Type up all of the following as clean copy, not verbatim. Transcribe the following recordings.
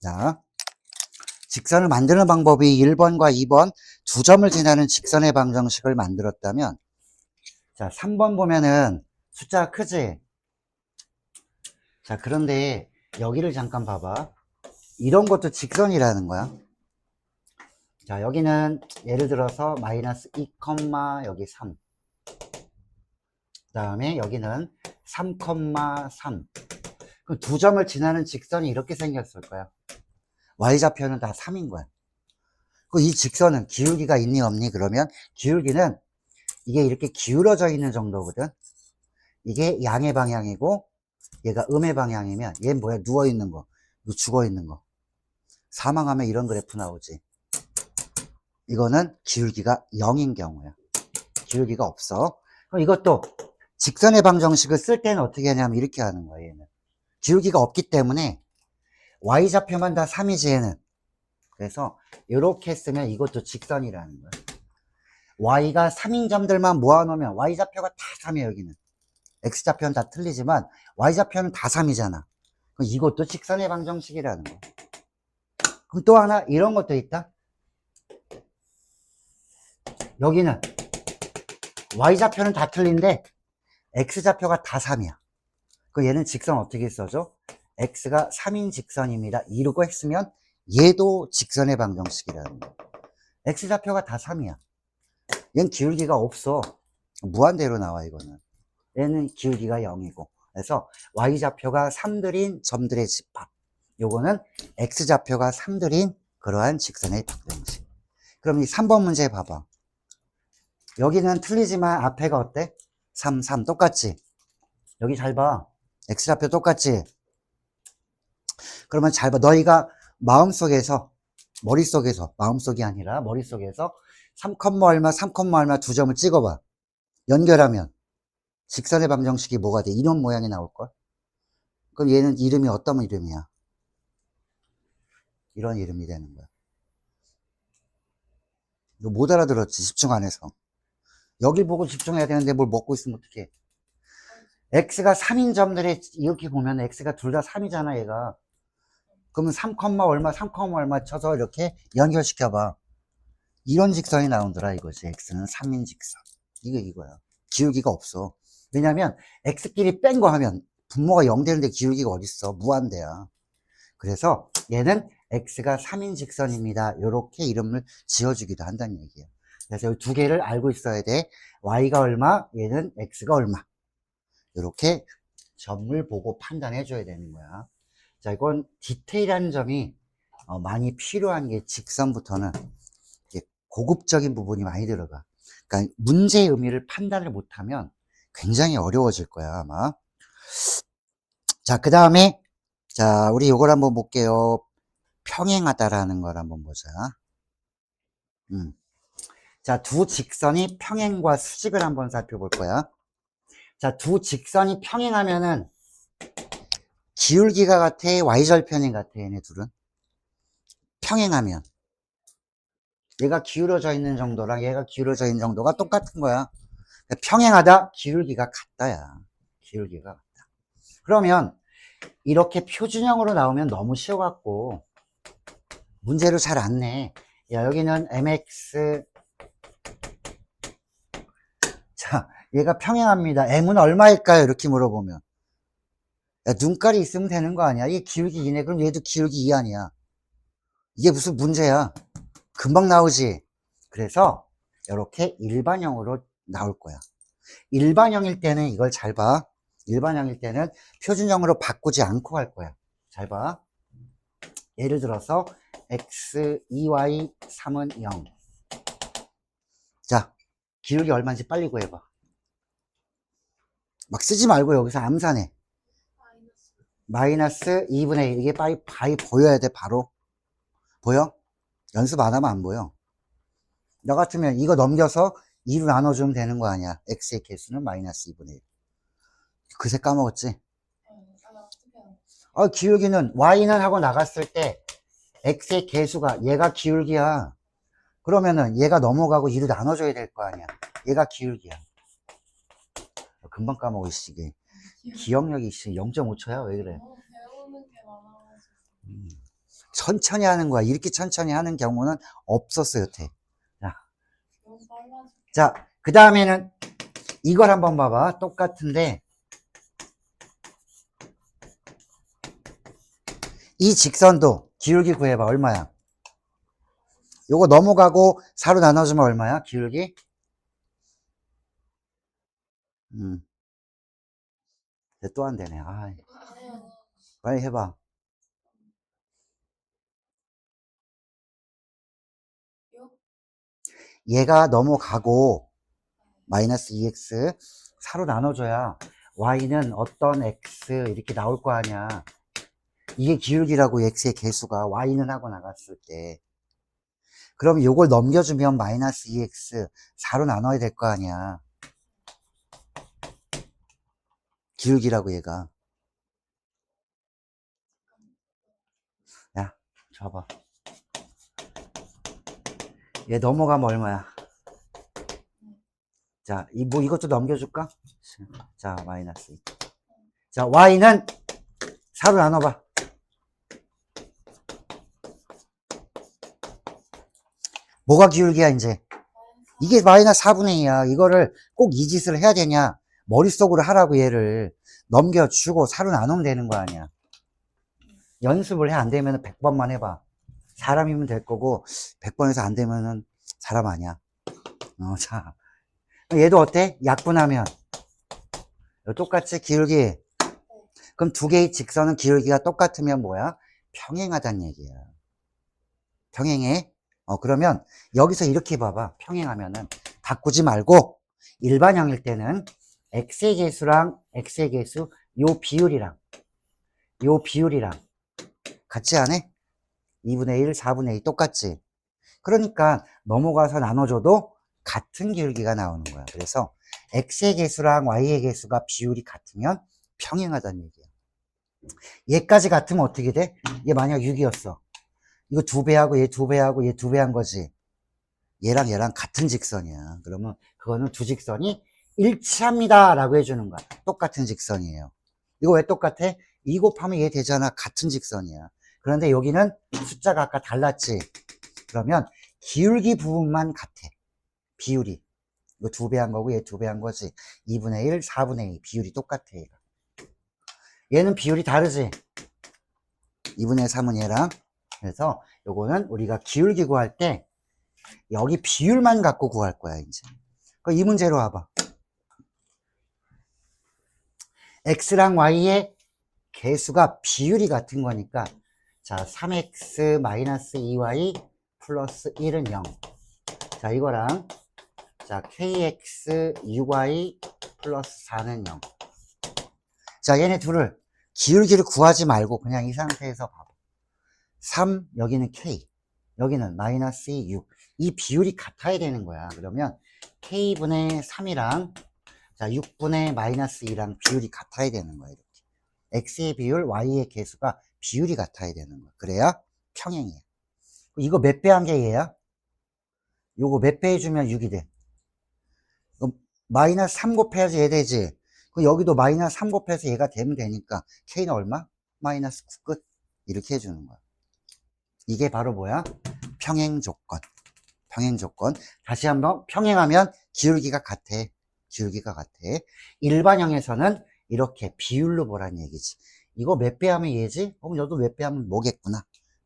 자, 직선을 만드는 방법이 1번과 2번 두 점을 지나는 직선의 방정식을 만들었다면, 자, 3번 보면은 숫자가 크지? 자, 그런데 여기를 잠깐 봐봐. 이런 것도 직선이라는 거야. 자, 여기는 예를 들어서 마이너스 2, 여기 3. 그 다음에 여기는 3, 3. 그럼 두 점을 지나는 직선이 이렇게 생겼을 거야. y좌표는 다 3인 거야. 그 이 직선은 기울기가 있니 없니? 그러면 기울기는 이게 이렇게 기울어져 있는 정도거든. 이게 양의 방향이고 얘가 음의 방향이면 얘는 뭐야? 누워 있는 거, 죽어 있는 거. 사망하면 이런 그래프 나오지. 이거는 기울기가 0인 경우야. 기울기가 없어. 그럼 이것도 직선의 방정식을 쓸 때는 어떻게 하냐면 이렇게 하는 거야. 얘는 기울기가 없기 때문에 y좌표만 다 3이지 얘는. 그래서 이렇게 쓰면 이것도 직선이라는 거야. y가 3인 점들만 모아놓으면 y좌표가 다 3이에요. 여기는 x좌표는 다 틀리지만 y좌표는 다 3이잖아. 그럼 이것도 직선의 방정식이라는 거야. 그럼 또 하나 이런 것도 있다. 여기는 y좌표는 다 틀린데 x좌표가 다 3이야. 그 얘는 직선 어떻게 써줘? x가 3인 직선입니다. 이러고 했으면 얘도 직선의 방정식이라는 거야. x좌표가 다 3이야. 얘는 기울기가 없어. 무한대로 나와 이거는. 얘는 기울기가 0이고. 그래서 y좌표가 3들인 점들의 집합. 요거는 x좌표가 3들인 그러한 직선의 방정식. 그럼 이 3번 문제 봐봐. 여기는 틀리지만 앞에가 어때? 3, 3 똑같지? 여기 잘 봐. x좌표 똑같지? 그러면 잘 봐. 너희가 마음속에서, 머릿속에서, 마음속이 아니라 머릿속에서 3, 얼마, 3, 얼마 두 점을 찍어봐. 연결하면 직선의 방정식이 뭐가 돼? 이런 모양이 나올걸? 그럼 얘는 이름이 어떤 이름이야? 이런 이름이 되는 거야. 너 못 알아들었지? 집중 안 해서. 여길 보고 집중해야 되는데 뭘 먹고 있으면 어떡해? x가 3인 점들에 이렇게 보면 x가 둘 다 3이잖아 얘가. 그러면 3, 얼마 3, 얼마 쳐서 이렇게 연결시켜봐. 이런 직선이 나오더라 이거지. x는 3인 직선. 이거야. 기울기가 없어. 왜냐면 x끼리 뺀 거 하면 분모가 0 되는데 기울기가 어딨어. 무한대야. 그래서 얘는 x가 3인 직선입니다. 이렇게 이름을 지어주기도 한다는 얘기예요. 그래서 이 두 개를 알고 있어야 돼. y가 얼마, 얘는 x가 얼마. 이렇게 점을 보고 판단해 줘야 되는 거야. 자, 이건 디테일한 점이 많이 필요한 게 직선부터는 고급적인 부분이 많이 들어가. 그러니까 문제의 의미를 판단을 못하면 굉장히 어려워질 거야, 아마. 자, 그 다음에, 자, 우리 요걸 한번 볼게요. 평행하다라는 걸 한번 보자. 자, 두 직선이 평행과 수직을 한번 살펴볼 거야. 자, 두 직선이 평행하면은 기울기가 같아, y절편이 같아, 얘네 둘은. 평행하면. 얘가 기울어져 있는 정도랑 얘가 기울어져 있는 정도가 똑같은 거야. 평행하다, 기울기가 같다야. 기울기가 같다. 그러면 이렇게 표준형으로 나오면 너무 쉬워갖고 문제를 잘 안 내. 야, 여기는 mx. 자, 얘가 평행합니다. m은 얼마일까요? 이렇게 물어보면. 야, 눈깔이 있으면 되는 거 아니야? 이게 기울기 2네. 그럼 얘도 기울기 2 아니야? 이게 무슨 문제야? 금방 나오지? 그래서 이렇게 일반형으로 나올 거야. 일반형일 때는 이걸 잘 봐. 일반형일 때는 표준형으로 바꾸지 않고 할 거야. 잘 봐. 예를 들어서 x, 2y, 3은 0. 자, 기울기 얼마인지 빨리 구해봐. 막 쓰지 말고 여기서 암산해. 마이너스 2분의 1. 이게 바이 보여야 돼, 바로. 보여? 연습 안 하면 안 보여. 너 같으면 이거 넘겨서 2로 나눠주면 되는 거 아니야. x의 개수는 마이너스 2분의 1. 그새 까먹었지? 기울기는 y는 하고 나갔을 때 x의 개수가 얘가 기울기야. 그러면은 얘가 넘어가고 2로 나눠줘야 될 거 아니야. 얘가 기울기야. 금방 까먹어, 이게. 기억력이 0.5초야? 왜 그래? 배우는 게 많아가지고. 천천히 하는 거야. 이렇게 천천히 하는 경우는 없었어, 여태. 자, 그 다음에는 이걸 한번 봐봐. 똑같은데, 이 직선도 기울기 구해봐. 얼마야? 요거 넘어가고 4로 나눠주면 얼마야? 기울기? 또 안 되네. 아, 빨리 해봐. 얘가 넘어가고 마이너스 2x 4로 나눠줘야 y는 어떤 x 이렇게 나올 거 아니야. 이게 기울기라고 x의 개수가 y는 하고 나갔을 때. 그럼 요걸 넘겨주면 마이너스 2x 4로 나눠야 될 거 아니야. 기울기라고 얘가. 야, 줘봐. 얘 넘어가면 얼마야? 자, 뭐 이것도 넘겨줄까? 자, 마이너스 2. 자, y는 4로 나눠봐. 뭐가 기울기야, 이제? 이게 마이너스 4분의 2야. 이거를 꼭 이 짓을 해야 되냐? 머릿속으로 하라고 얘를 넘겨주고 4로 나누면 되는 거 아니야. 연습을 해. 안 되면 100번만 해봐. 사람이면 될 거고 100번에서 안 되면은 사람 아니야. 자, 얘도 어때? 약분하면 똑같이 기울기. 그럼 두 개의 직선은 기울기가 똑같으면 뭐야? 평행하다는 얘기야. 평행해. 그러면 여기서 이렇게 봐봐. 평행하면은 바꾸지 말고 일반형일 때는 x의 개수랑 x의 개수 요 비율이랑 같이 안 해? 2분의 1, 4분의 2 똑같지? 그러니까 넘어가서 나눠줘도 같은 기울기가 나오는 거야. 그래서 x의 개수랑 y의 개수가 비율이 같으면 평행하다는 얘기야. 얘까지 같으면 어떻게 돼? 얘 만약 6이었어. 이거 2배하고 얘 2배하고 얘 2배 한 거지. 얘랑 얘랑 같은 직선이야. 그러면 그거는 두 직선이 일치합니다 라고 해주는 거야. 똑같은 직선이에요. 이거 왜 똑같아? 2 곱하면 얘 되잖아. 같은 직선이야. 그런데 여기는 숫자가 아까 달랐지. 그러면 기울기 부분만 같아. 비율이. 이거 2배 한 거고 얘 2배 한 거지. 2분의 1, 4분의 2 비율이 똑같아. 얘가. 얘는 비율이 다르지. 2분의 3은 얘랑. 그래서 요거는 우리가 기울기 구할 때 여기 비율만 갖고 구할 거야, 이제. 이 문제로 와봐. x랑 y의 개수가 비율이 같은 거니까, 자, 3x 마이너스 2y 플러스 1은 0. 자, 이거랑, 자, kx 6y 플러스 4는 0. 자, 얘네 둘을 기울기를 구하지 말고 그냥 이 상태에서 봐봐. 3, 여기는 k, 여기는 마이너스 2, 6. 이 비율이 같아야 되는 거야. 그러면 k분의 3이랑 자 6분의 마이너스 2랑 비율이 같아야 되는 거야. 이렇게. x의 비율, y의 개수가 비율이 같아야 되는 거야. 그래야 평행이야. 이거 몇 배 한 게 얘야? 요거 몇 배 해주면 6이 돼? 그럼 마이너스 3 곱해야지 얘 되지. 그럼 여기도 마이너스 3 곱해서 얘가 되면 되니까 k는 얼마? 마이너스 9 끝. 이렇게 해주는 거야. 이게 바로 뭐야? 평행 조건. 평행 조건. 다시 한번 평행하면 기울기가 같아. 기울기가 같아. 일반형에서는 이렇게 비율로 보라는 얘기지. 이거 몇 배 하면 얘지? 그럼 너도 몇 배 하면 뭐겠구나.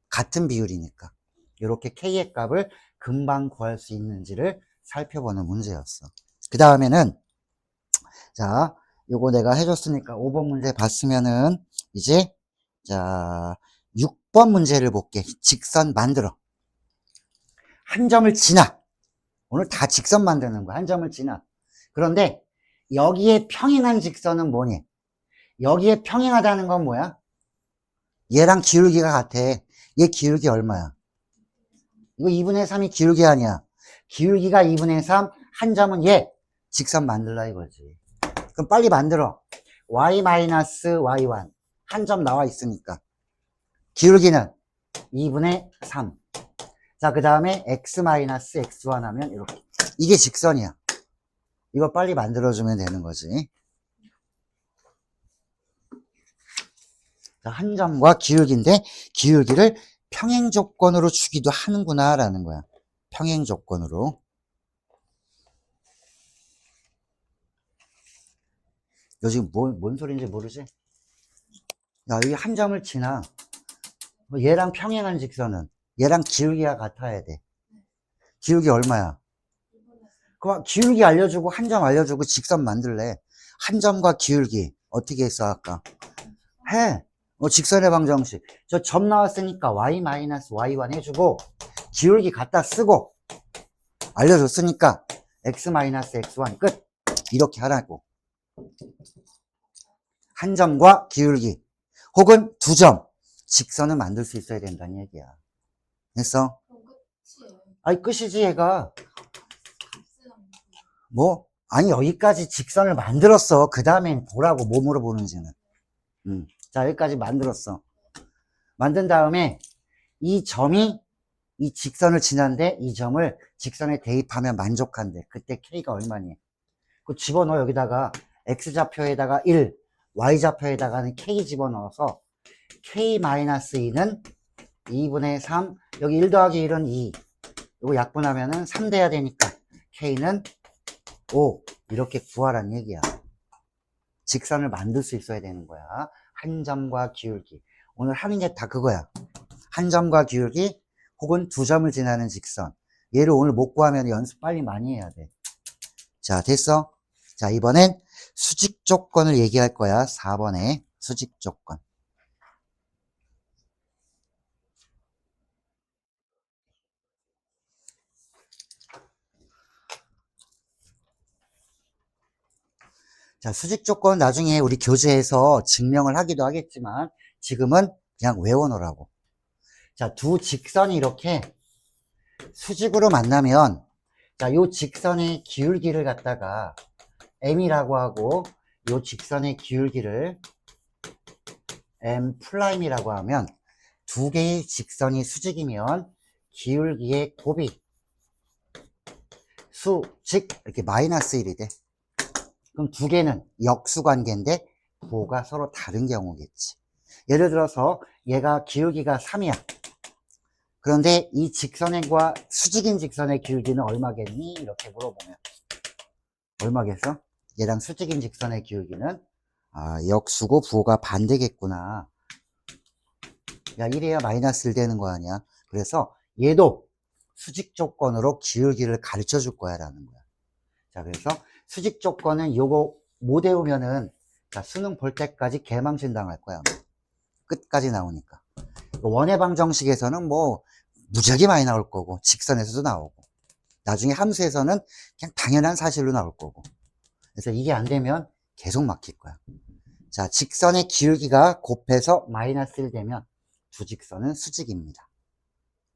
같은 비율이니까. 이렇게 k의 값을 금방 구할 수 있는지를 살펴보는 문제였어. 그 다음에는 자, 요거 내가 해줬으니까 5번 문제 봤으면은 이제 자 6번 문제를 볼게. 직선 만들어. 한 점을 지나. 오늘 다 직선 만드는 거야. 한 점을 지나. 그런데 여기에 평행한 직선은 뭐니? 여기에 평행하다는 건 뭐야? 얘랑 기울기가 같아. 얘 기울기 얼마야? 이거 2분의 3이 기울기 아니야. 기울기가 2분의 3, 한 점은 얘. 직선 만들라 이거지. 그럼 빨리 만들어. y-y1. 한 점 나와 있으니까. 기울기는 2분의 3. 자, 그 다음에 x-x1 하면 이렇게. 이게 직선이야. 이거 빨리 만들어주면 되는 거지. 자, 한 점과 기울기인데, 기울기를 평행 조건으로 주기도 하는구나 라는 거야. 평행 조건으로. 너 지금 뭔 소리인지 모르지? 야, 여기 한 점을 지나. 얘랑 평행한 직선은 얘랑 기울기가 같아야 돼. 기울기 얼마야? 그럼 기울기 알려주고 한 점 알려주고 직선 만들래. 한 점과 기울기 어떻게 했어 아까? 해. 직선의 방정식. 저 점 나왔으니까 y-y1 해주고 기울기 갖다 쓰고 알려줬으니까 x-x1 끝. 이렇게 하라고. 한 점과 기울기 혹은 두 점 직선을 만들 수 있어야 된다는 얘기야. 됐어? 아니 끝이지 얘가. 뭐? 아니 여기까지 직선을 만들었어. 그 다음엔 보라고 뭐 물어보는지는. 자 여기까지 만들었어. 만든 다음에 이 점이 이 직선을 지난데 이 점을 직선에 대입하면 만족한대. 그때 K가 얼마니? 그 집어넣어 여기다가 X좌표에다가 1 Y좌표에다가는 K 집어넣어서 K-2는 2분의 3 여기 1 더하기 1은 2 이거 약분하면은 3 돼야 되니까 K는 5 이렇게 구하라는 얘기야. 직선을 만들 수 있어야 되는 거야. 한 점과 기울기. 오늘 하는 게 다 그거야. 한 점과 기울기 혹은 두 점을 지나는 직선. 얘를 오늘 못 구하면 연습 빨리 많이 해야 돼. 자, 됐어? 자, 이번엔 수직 조건을 얘기할 거야. 4번에 수직 조건. 자, 수직 조건 나중에 우리 교재에서 증명을 하기도 하겠지만 지금은 그냥 외워놓으라고. 자, 두 직선이 이렇게 수직으로 만나면 자, 요 직선의 기울기를 갖다가 m이라고 하고 요 직선의 기울기를 m'이라고 하면 두 개의 직선이 수직이면 기울기의 곱이 수직 이렇게 마이너스 1이 돼. 그럼 두 개는 역수관계인데 부호가 서로 다른 경우겠지. 예를 들어서 얘가 기울기가 3이야. 그런데 이 직선과 수직인 직선의 기울기는 얼마겠니? 이렇게 물어보면 얼마겠어? 얘랑 수직인 직선의 기울기는 역수고 부호가 반대겠구나. 야, 1이야 마이너스 1 되는 거 아니야? 그래서 얘도 수직 조건으로 기울기를 가르쳐 줄 거야 라는 거야. 자, 그래서 수직 조건은 요거 못 외우면은 자, 수능 볼 때까지 개망신 당할 거야. 끝까지 나오니까. 원의 방정식에서는 뭐 무지하게 많이 나올 거고 직선에서도 나오고 나중에 함수에서는 그냥 당연한 사실로 나올 거고. 그래서 이게 안 되면 계속 막힐 거야. 자, 직선의 기울기가 곱해서 마이너스 1 되면 두 직선은 수직입니다.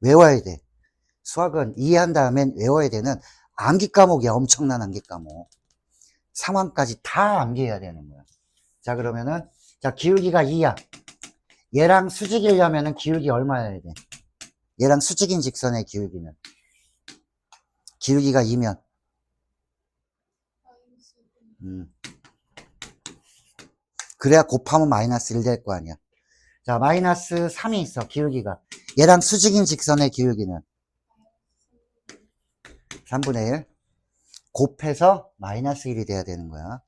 외워야 돼. 수학은 이해한 다음엔 외워야 되는 암기 과목이야. 엄청난 암기 과목. 상황까지 다 암기해야 되는 거야. 자, 그러면은 자, 기울기가 2야. 얘랑 수직이려면은 기울기 얼마여야 돼? 얘랑 수직인 직선의 기울기는 기울기가 2면 그래야 곱하면 마이너스 1 될 거 아니야. 자, 마이너스 3이 있어. 기울기가. 얘랑 수직인 직선의 기울기는 3분의 1 곱해서 마이너스 1이 돼야 되는 거야.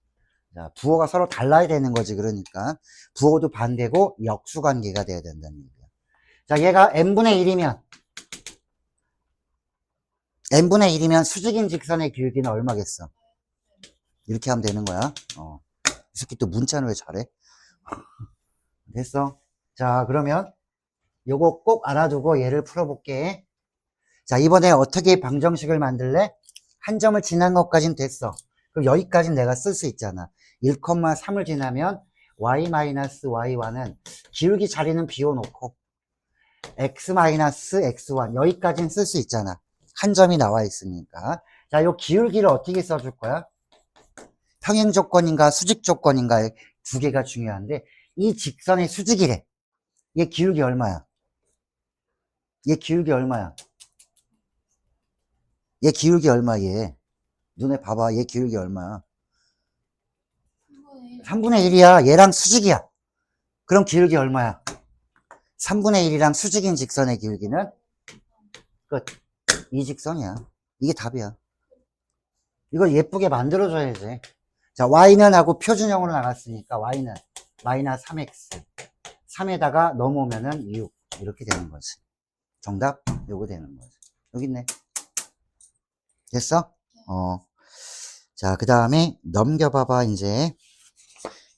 자, 부호가 서로 달라야 되는 거지. 그러니까 부호도 반대고 역수관계가 돼야 된다는 얘기야. 자, 얘가 n분의 1이면 수직인 직선의 기울기는 얼마겠어? 이렇게 하면 되는 거야. 이 새끼 또 문자는 왜 잘해? 됐어? 자, 그러면 요거 꼭 알아두고 얘를 풀어볼게. 자, 이번에 어떻게 방정식을 만들래? 한 점을 지난 것까진 됐어. 그럼 여기까지는 내가 쓸 수 있잖아. 1,3을 지나면 y-y1은 기울기 자리는 비워놓고 x-x1 여기까지는 쓸 수 있잖아. 한 점이 나와 있으니까. 자, 요 기울기를 어떻게 써줄 거야? 평행 조건인가 수직 조건인가 두 개가 중요한데 이 직선의 수직이래. 얘 기울기 얼마야? 얘 기울기 얼마야? 얘 기울기 얼마 얘? 눈에 봐봐. 얘 기울기 얼마야? 3분의 1이야. 얘랑 수직이야. 그럼 기울기 얼마야? 3분의 1이랑 수직인 직선의 기울기는 끝. 이 직선이야. 이게 답이야. 이걸 예쁘게 만들어줘야지. 자, y는 하고 표준형으로 나갔으니까 y는 마이너스 3x. 3에다가 넘어오면은 6. 이렇게 되는 거지. 정답? 요거 되는 거지. 여기 있네. 됐어? 자, 그 다음에 넘겨봐봐, 이제.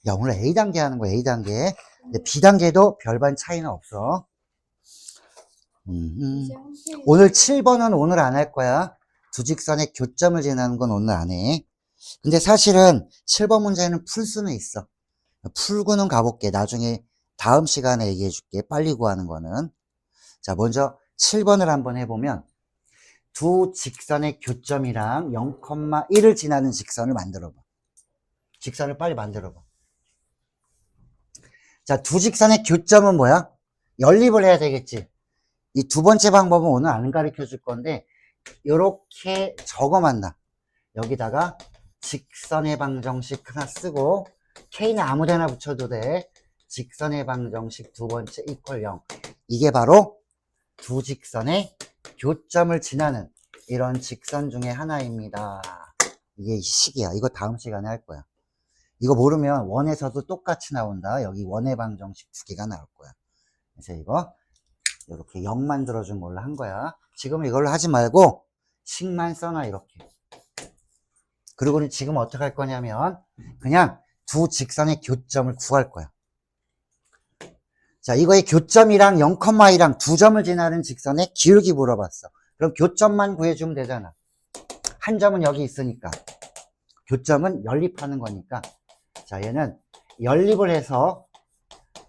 야, 오늘 A단계 하는 거야, A단계. 근데 B단계도 별반 차이는 없어. 오늘 7번은 오늘 안 할 거야. 두 직선의 교점을 지나는 건 오늘 안 해. 근데 사실은 7번 문제는 풀 수는 있어. 풀고는 가볼게. 나중에 다음 시간에 얘기해 줄게. 빨리 구하는 거는. 자, 먼저 7번을 한번 해보면 두 직선의 교점이랑 0,1을 지나는 직선을 만들어봐. 직선을 빨리 만들어봐. 자, 두 직선의 교점은 뭐야? 연립을 해야 되겠지. 이 두 번째 방법은 오늘 안 가르쳐 줄 건데 요렇게 적어만 놔. 여기다가 직선의 방정식 하나 쓰고 K는 아무데나 붙여도 돼. 직선의 방정식 두 번째 이퀄 0. 이게 바로 두 직선의 교점을 지나는 이런 직선 중에 하나입니다. 이게 식이야. 이거 다음 시간에 할 거야. 이거 모르면 원에서도 똑같이 나온다. 여기 원의 방정식 두 개가 나올 거야. 그래서 이거 이렇게 0 만들어준 걸로 한 거야. 지금 이걸로 하지 말고 식만 써놔 이렇게. 그리고 지금 어떻게 할 거냐면 그냥 두 직선의 교점을 구할 거야. 자, 이거의 교점이랑 0,2랑 두 점을 지나는 직선의 기울기 물어봤어. 그럼 교점만 구해주면 되잖아. 한 점은 여기 있으니까. 교점은 연립하는 거니까. 자, 얘는 연립을 해서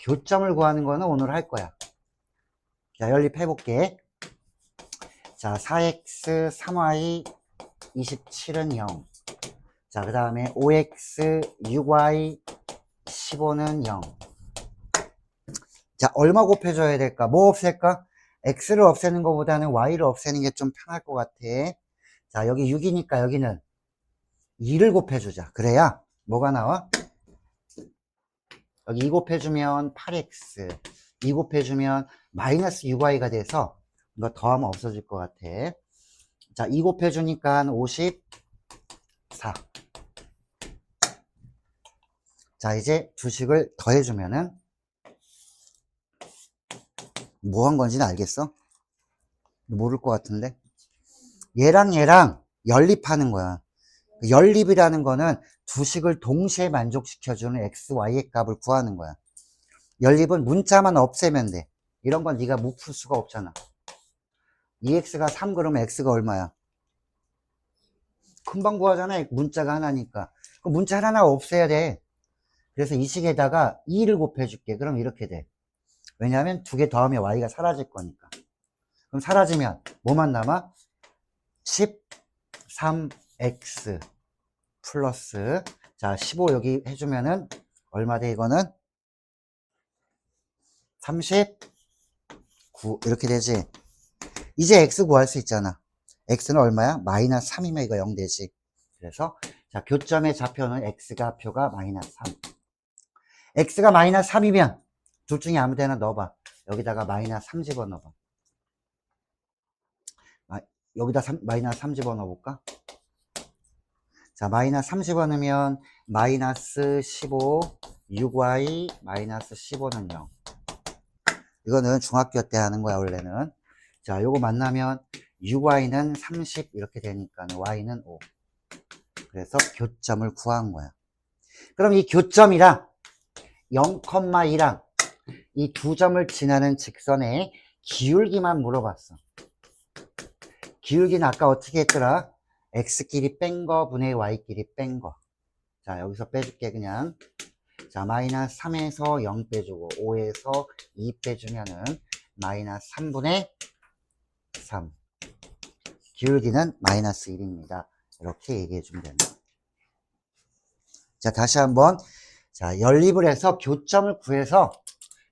교점을 구하는 거는 오늘 할 거야. 자, 연립해볼게. 자, 4x, 3y, 27은 0. 자, 그 다음에 5x, 6y, 15는 0. 자, 얼마 곱해줘야 될까? 뭐 없앨까? x를 없애는 것보다는 y를 없애는 게 좀 편할 것 같아. 자, 여기 6이니까 여기는 2를 곱해주자. 그래야 뭐가 나와? 여기 2 곱해주면 8x, 2 곱해주면 마이너스 6y가 돼서 이거 더하면 없어질 것 같아. 자, 2 곱해주니까 54. 자, 이제 두식을 더해주면은 뭐 한 건지는 알겠어? 모를 것 같은데. 얘랑 얘랑 연립하는 거야. 연립이라는 거는 두식을 동시에 만족시켜주는 x, y의 값을 구하는 거야. 연립은 문자만 없애면 돼. 이런 건 네가 못 풀 수가 없잖아. 2x가 3 그러면 x가 얼마야? 금방 구하잖아. 문자가 하나니까. 그 문자 하나 없애야 돼. 그래서 이 식에다가 2를 곱해줄게. 그럼 이렇게 돼. 왜냐하면 두 개 더하면 y가 사라질 거니까. 그럼 사라지면 뭐만 남아? 13x 플러스, 자, 15 여기 해주면은 얼마 돼? 이거는 39 이렇게 되지. 이제 x 구할 수 있잖아. x는 얼마야? 마이너스 3이면 이거 0 되지. 그래서 자, 교점의 좌표는 x가 표가 마이너스 3. x가 마이너스 3이면 둘 중에 아무 데나 넣어봐. 여기다가 마이너스 3 집어넣어봐. 여기다 마이너스 3 집어넣어볼까? 자, 마이너스 3 집어넣으면 마이너스 15, 6y, 마이너스 15는 0. 이거는 중학교 때 하는 거야, 원래는. 자, 요거 만나면 6y는 30 이렇게 되니까 y는 5. 그래서 교점을 구한 거야. 그럼 이 교점이랑 0,2랑 이 두 점을 지나는 직선의 기울기만 물어봤어. 기울기는 아까 어떻게 했더라? x끼리 뺀 거 분의 y끼리 뺀 거. 자, 여기서 빼줄게 그냥. 자, 마이너스 3에서 0 빼주고 5에서 2 빼주면은 마이너스 3분의 3. 기울기는 마이너스 1입니다. 이렇게 얘기해 주면 됩니다. 자, 다시 한번. 자, 연립을 해서 교점을 구해서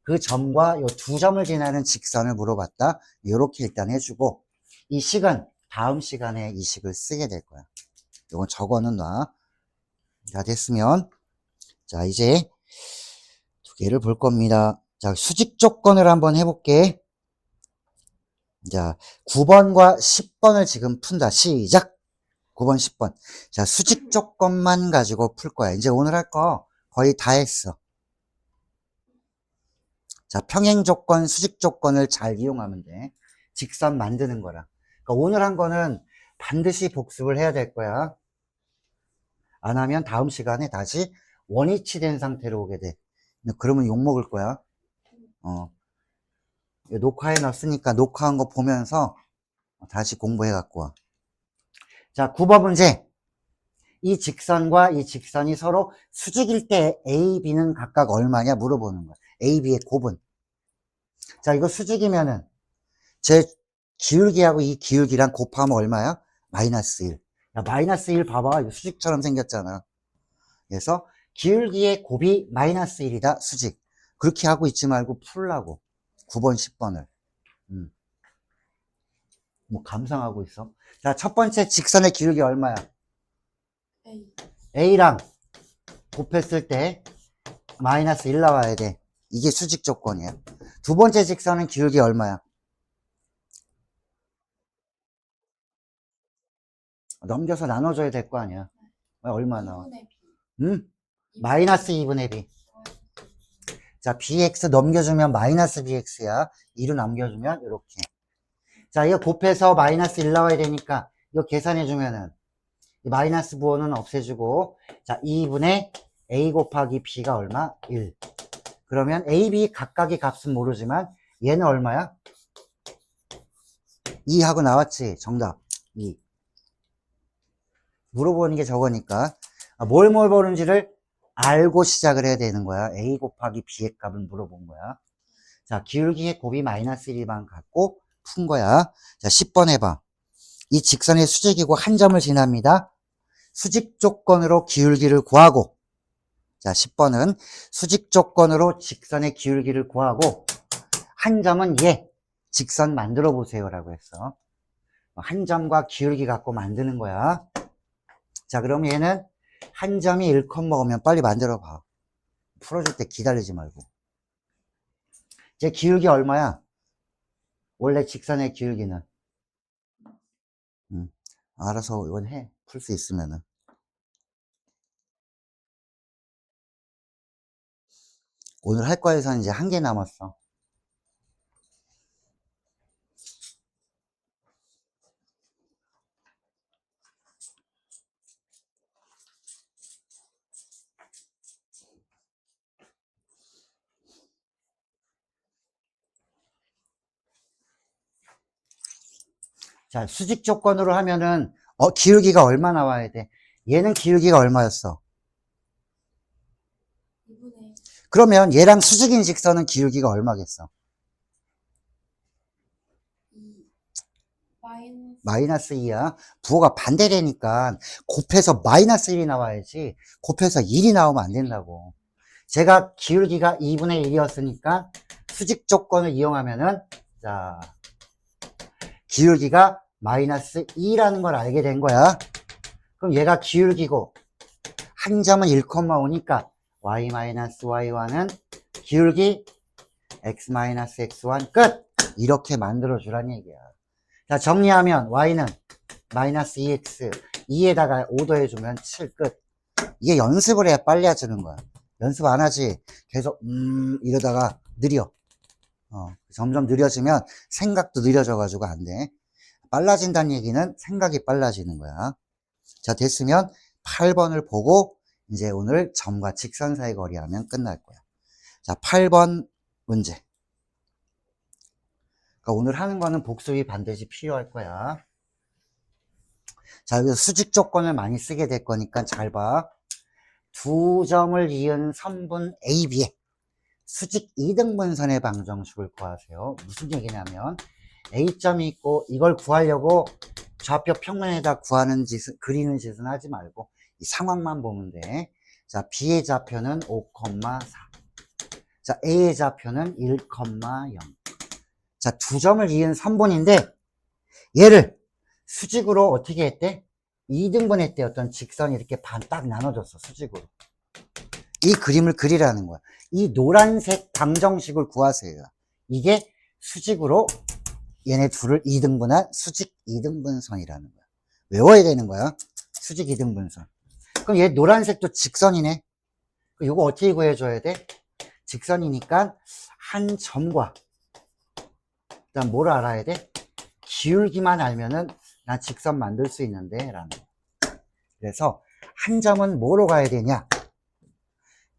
그 점과 요 두 점을 지나는 직선을 물어봤다. 이렇게 일단 해주고, 이 식은 다음 시간에 이 식을 쓰게 될 거야. 이건 적어는 놔. 자, 됐으면, 자, 이제 두 개를 볼 겁니다. 자, 수직 조건을 한번 해볼게. 자, 9번과 10번을 지금 푼다. 시작! 9번, 10번. 자, 수직 조건만 가지고 풀 거야. 이제 오늘 할 거 거의 다 했어. 자, 평행 조건, 수직 조건을 잘 이용하면 돼. 직선 만드는 거라. 그러니까 오늘 한 거는 반드시 복습을 해야 될 거야. 안 하면 다음 시간에 다시 원위치 된 상태로 오게 돼. 그러면 욕 먹을 거야. 녹화해 놨으니까 녹화한 거 보면서 다시 공부해 갖고 와. 자, 9번 문제. 이 직선과 이 직선이 서로 수직일 때 A, B는 각각 얼마냐 물어보는 거야. A, B의 곱은. 자, 이거 수직이면은 제 기울기하고 이 기울기랑 곱하면 얼마야? 마이너스 1. 야, 마이너스 1 봐봐. 이거 수직처럼 생겼잖아. 그래서 기울기의 곱이 마이너스 1이다. 수직. 그렇게 하고 있지 말고 풀라고. 9번, 10번을. 뭐 감상하고 있어. 자, 첫 번째 직선의 기울기 얼마야? A랑 곱했을 때 마이너스 1 나와야 돼. 이게 수직 조건이야. 두 번째 직선은 기울기 얼마야? 넘겨서 나눠줘야 될 거 아니야. 얼마 나와? 마이너스 2분의 B. 자, bx 넘겨주면 마이너스 bx야. 2로 남겨주면 이렇게. 자, 이거 곱해서 마이너스 1 나와야 되니까 이거 계산해주면은 마이너스 부호는 없애주고, 자, 2분의 a 곱하기 b가 얼마? 1. 그러면 a, b 각각의 값은 모르지만 얘는 얼마야? 2 하고 나왔지. 정답 2. 물어보는 게 저거니까 뭘 보는지를 알고 시작을 해야 되는 거야. a 곱하기 b의 값을 물어본 거야. 자, 기울기의 곱이 마이너스 1만 갖고 푼 거야. 자, 10번 해봐. 이 직선의 수직이고 한 점을 지납니다. 수직 조건으로 기울기를 구하고, 자, 10번은 수직 조건으로 직선의 기울기를 구하고, 한 점은 얘, 직선 만들어 보세요 라고 했어. 한 점과 기울기 갖고 만드는 거야. 자, 그럼 얘는 한 점이 1, 오면 빨리 만들어 봐. 풀어줄 때 기다리지 말고. 제 기울기 얼마야? 원래 직선의 기울기는. 알아서 이건 해. 풀 수 있으면은. 오늘 할 거에서는 이제 한 개 남았어. 자, 수직 조건으로 하면은, 기울기가 얼마 나와야 돼? 얘는 기울기가 얼마였어? 2분의 그러면 얘랑 수직인 직선은 기울기가 얼마겠어? 2 마이너스 2야. 부호가 반대되니까 곱해서 마이너스 1이 나와야지 곱해서 1이 나오면 안 된다고. 제가 기울기가 2분의 1이었으니까 수직 조건을 이용하면은, 자, 기울기가 마이너스 2라는 걸 알게 된 거야. 그럼 얘가 기울기고 한 점은 1,5니까 y-y1은 기울기 x-x1 끝! 이렇게 만들어 주란 얘기야. 자, 정리하면 y는 마이너스 2x 2에다가 5 더해주면 7 끝. 이게 연습을 해야 빨리 해주는 거야. 연습 안 하지 계속 이러다가 느려. 점점 느려지면 생각도 느려져 가지고 안 돼. 빨라진다는 얘기는 생각이 빨라지는 거야. 자, 됐으면 8번을 보고 이제 오늘 점과 직선 사이 거리 하면 끝날 거야. 자, 8번 문제. 그러니까 오늘 하는 거는 복습이 반드시 필요할 거야. 자, 여기서 수직 조건을 많이 쓰게 될 거니까 잘 봐. 두 점을 이은 선분 AB의 수직 2등분선의 방정식을 구하세요. 무슨 얘기냐면 A점이 있고 이걸 구하려고 좌표 평면에다 그리는 짓은 하지 말고 이 상황만 보면 돼. 자, B의 좌표는 5,4. 자, A의 좌표는 1,0. 자, 두 점을 이은 선분인데 얘를 수직으로 어떻게 했대? 2등분 했대. 어떤 직선이 이렇게 반 딱 나눠졌어. 수직으로. 이 그림을 그리라는 거야. 이 노란색 방정식을 구하세요. 이게 수직으로 얘네 둘을 이등분한 수직 이등분선이라는 거야. 외워야 되는 거야. 수직 이등분선. 그럼 얘 노란색도 직선이네. 이거 어떻게 구해줘야 돼? 직선이니까 한 점과 그다음 뭘 알아야 돼? 기울기만 알면은 나 직선 만들 수 있는데 라는 거야. 그래서 한 점은 뭐로 가야 되냐?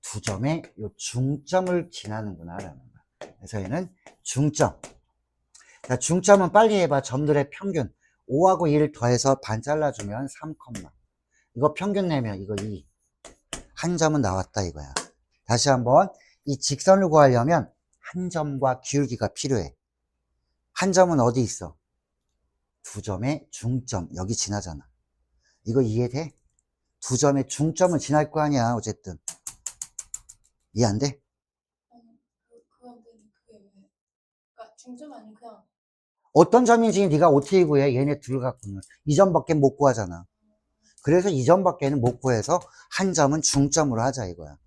두 점의 요 중점을 지나는구나 라는 거야. 그래서 얘는 중점. 자, 중점은 빨리 해봐. 점들의 평균 5하고 2를 더해서 반 잘라주면 3, 이거 평균 내면 이거 2. 한 점은 나왔다 이거야. 다시 한번 이 직선을 구하려면 한 점과 기울기가 필요해. 한 점은 어디 있어? 두 점의 중점 여기 지나잖아. 이거 이해돼? 두 점의 중점을 지날 거 아니야 어쨌든. 이해 안 돼? 그게 왜? 그러니까 중점 아니고 그냥 어떤 점인지 네가 어떻게 구해? 얘네 둘 갖고는 이 점밖에 못 구하잖아. 그래서 이 점밖에는 못 구해서 한 점은 중점으로 하자 이거야.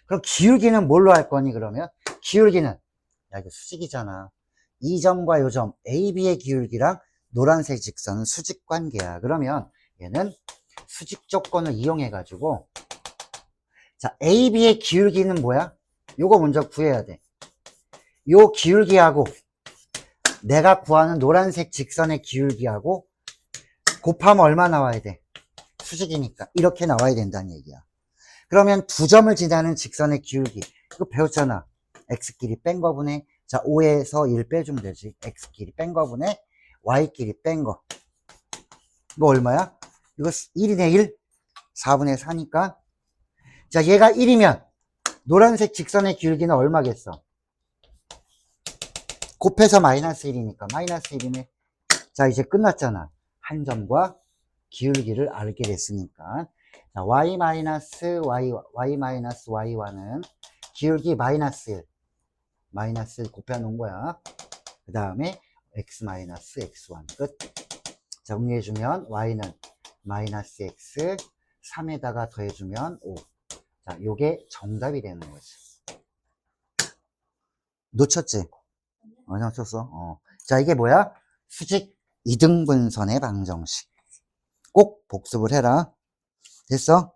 그럼 기울기는 뭘로 할 거니 그러면? 기울기는 야 이거 수직이잖아. 이 점과 요 점 A, B의 기울기랑 노란색 직선은 수직 관계야. 그러면 얘는 수직 조건을 이용해 가지고 자 A, B의 기울기는 뭐야? 요거 먼저 구해야 돼. 요 기울기하고 내가 구하는 노란색 직선의 기울기하고 곱하면 얼마 나와야 돼? 수직이니까 이렇게 나와야 된다는 얘기야. 그러면 두 점을 지나는 직선의 기울기 이거 배웠잖아. x끼리 뺀 거분에 자 5에서 1 빼주면 되지. x끼리 뺀 거분에 y끼리 뺀 거 이거 얼마야? 이거 1이네 1 4분의 4니까 자 얘가 1이면 노란색 직선의 기울기는 얼마겠어? 곱해서 마이너스 1이니까 마이너스 1이네. 자 이제 끝났잖아. 한 점과 기울기를 알게 됐으니까 자, y-y-y-y는 기울기 마이너스 1 마이너스 1 곱해 놓은 거야. 그 다음에 x-x1 끝. 정리해주면 y는 마이너스 x 3에다가 더해주면 5. 자, 요게 정답이 되는 거지. 놓쳤지? 놓쳤어. 자, 이게 뭐야? 수직 이등분선의 방정식. 꼭 복습을 해라. 됐어?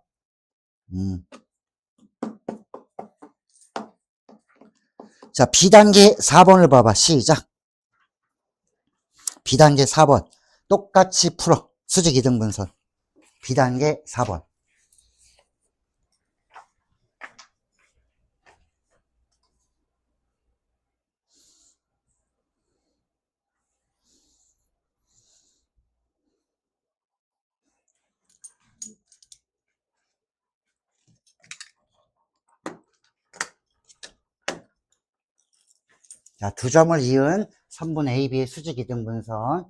자, B단계 4번을 봐봐. 시작. B단계 4번. 똑같이 풀어. 수직 이등분선. B단계 4번. 자, 두 점을 이은 선분 AB의 수직 이등분선.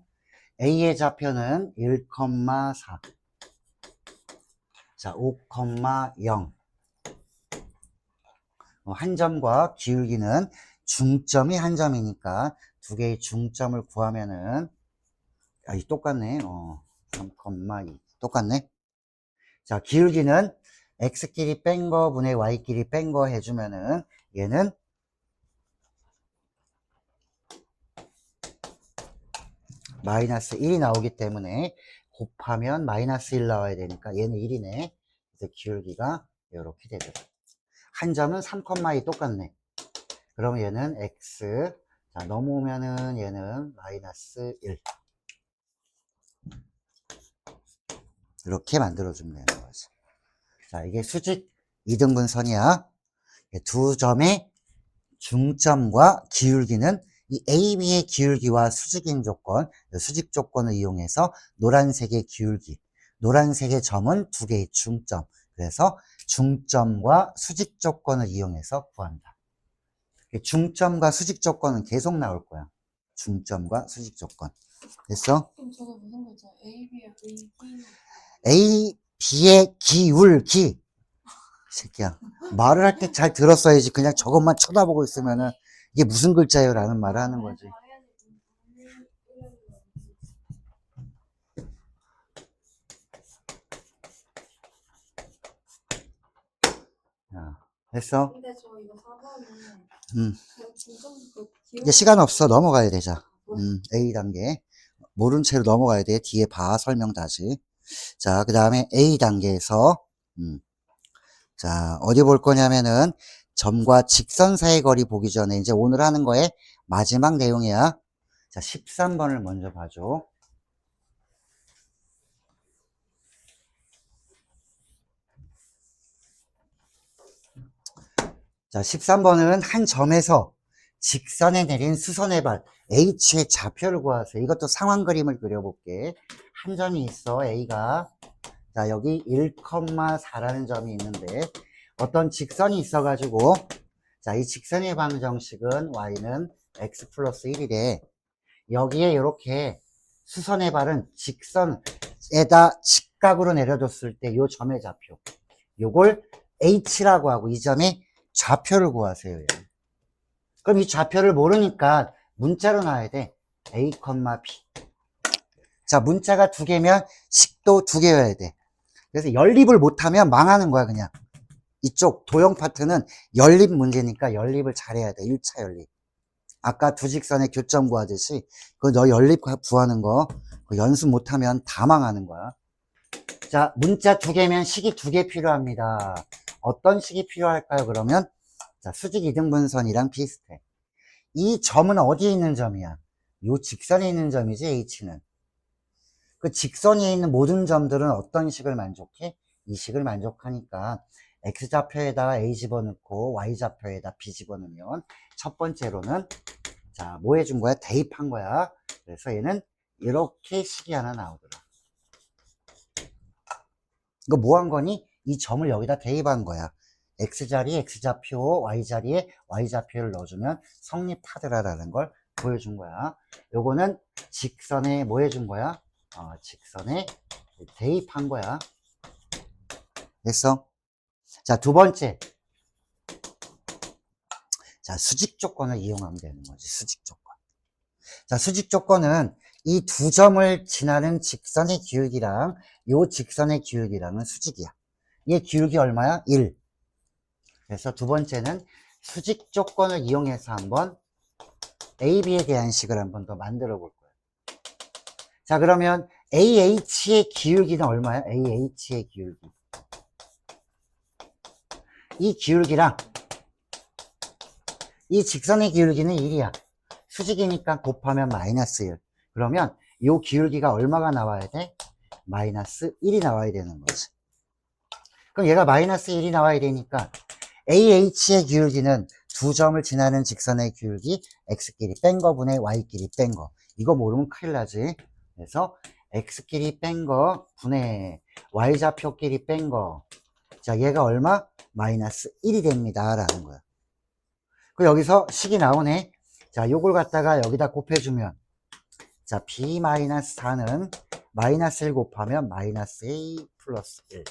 A의 좌표는 1,4. 자, 5,0. 한 점과 기울기는 중점이 한 점이니까 두 개의 중점을 구하면은 이 똑같네. 3,2 똑같네. 자, 기울기는 x끼리 뺀 거 분의 y끼리 뺀 거 해주면은 얘는 마이너스 1이 나오기 때문에 곱하면 마이너스 1 나와야 되니까 얘는 1이네. 그래서 기울기가 이렇게 되죠. 한 점은 3,2 똑같네. 그럼 얘는 x. 자, 넘어오면은 얘는 마이너스 1. 이렇게 만들어주면 되는 거지. 자, 이게 수직 이등분선이야. 두 점의 중점과 기울기는 이 AB의 기울기와 수직인 조건, 수직 조건을 이용해서 노란색의 기울기, 노란색의 점은 두 개의 중점. 그래서 중점과 수직 조건을 이용해서 구한다. 중점과 수직 조건은 계속 나올 거야. 중점과 수직 조건. 됐어? 그럼 저거 무슨 거죠? A, B의 의기 A, B의 기울기. 새끼야. 말을 할 때 잘 들었어야지. 그냥 저것만 쳐다보고 있으면은 이게 무슨 글자예요? 라는 말을 하는 거지. 자, 됐어? 근데 저 이거 4번은 음. 중점도 이제 시간 없어. 넘어가야 되자. A 단계. 모른 채로 넘어가야 돼. 뒤에 봐. 설명 다시. 자, 그 다음에 A 단계에서, 자, 어디 볼 거냐면은, 점과 직선 사이 거리 보기 전에 이제 오늘 하는 거에 마지막 내용이야. 자, 13번을 먼저 봐줘. 자, 13번은 한 점에서 직선에 내린 수선의 발 H의 좌표를 구하세요. 이것도 상황 그림을 그려볼게. 한 점이 있어, A가. 자, 여기 1,4라는 점이 있는데 어떤 직선이 있어가지고, 자, 이 직선의 방정식은 y는 x 플러스 1이래. 여기에 이렇게 수선의 발은 직선에다 직각으로 내려줬을 때 이 점의 좌표, 요걸 h라고 하고 이 점의 좌표를 구하세요. 그럼 이 좌표를 모르니까 문자로 나와야 돼. a, b. 자, 문자가 두 개면 식도 두 개여야 돼. 그래서 연립을 못하면 망하는 거야, 그냥. 이쪽 도형 파트는 연립 문제니까 연립을 잘해야 돼. 1차 연립. 아까 두 직선의 교점 구하듯이 그 너 연립 구하는 거 연습 못하면 다 망하는 거야. 자, 문자 두 개면 식이 두 개 필요합니다. 어떤 식이 필요할까요? 그러면 자, 수직 이등분선이랑 비슷해. 이 점은 어디에 있는 점이야? 요 직선에 있는 점이지, H는. 그 직선에 있는 모든 점들은 어떤 식을 만족해? 이 식을 만족하니까 X좌표에다가 A 집어넣고 Y좌표에다 B 집어넣으면 첫 번째로는 자, 뭐 해준 거야? 대입한 거야. 그래서 얘는 이렇게 식이 하나 나오더라. 이거 뭐 한 거니? 이 점을 여기다 대입한 거야. X자리에 X좌표, Y자리에 Y좌표를 넣어주면 성립하더라라는 걸 보여준 거야. 요거는 직선에 뭐 해준 거야? 직선에 대입한 거야. 됐어? 자, 두 번째. 자, 수직 조건을 이용하면 되는 거지. 수직 조건. 자, 수직 조건은 이 두 점을 지나는 직선의 기울기랑 요 직선의 기울기랑은 수직이야. 얘 기울기 얼마야? 1. 그래서 두 번째는 수직 조건을 이용해서 한번 AB에 대한 식을 한번 더 만들어 볼 거야. 자, 그러면 AH의 기울기는 얼마야? AH의 기울기. 이 기울기랑 이 직선의 기울기는 1이야. 수직이니까 곱하면 마이너스 1. 그러면 이 기울기가 얼마가 나와야 돼? 마이너스 1이 나와야 되는 거지. 그럼 얘가 마이너스 1이 나와야 되니까 AH의 기울기는 두 점을 지나는 직선의 기울기 X끼리 뺀 거 분의 Y끼리 뺀 거. 이거 모르면 큰일 나지. 그래서 X끼리 뺀 거 분의 Y좌표끼리 뺀 거. 자, 얘가 얼마? 마이너스 1이 됩니다. 라는 거야. 그 여기서 식이 나오네. 자, 요걸 갖다가 여기다 곱해주면 자, B-4는 마이너스 1 곱하면 마이너스 A 플러스 1.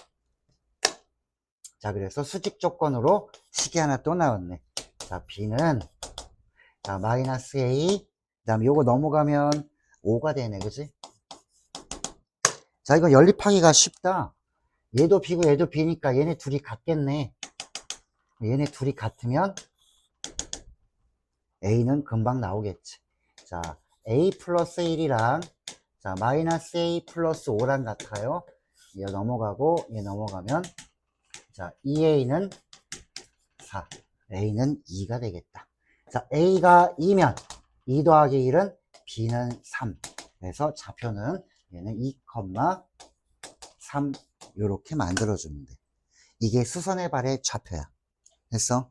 자, 그래서 수직 조건으로 식이 하나 또 나왔네. 자, B는 자, 마이너스 A, 그 다음에 요거 넘어가면 5가 되네, 그지? 자, 이거 연립하기가 쉽다. 얘도 B고 얘도 B니까 얘네 둘이 같겠네. 얘네 둘이 같으면 A는 금방 나오겠지. 자, A 플러스 1이랑 자, 마이너스 A 플러스 5랑 같아요. 얘 넘어가고 얘 넘어가면 자, 2A는 4, A는 2가 되겠다. 자, A가 2면 2 더하기 1은 B는 3. 그래서 좌표는 얘는 2,3 이렇게 만들어주면 돼. 이게 수선의 발의 좌표야. 됐어?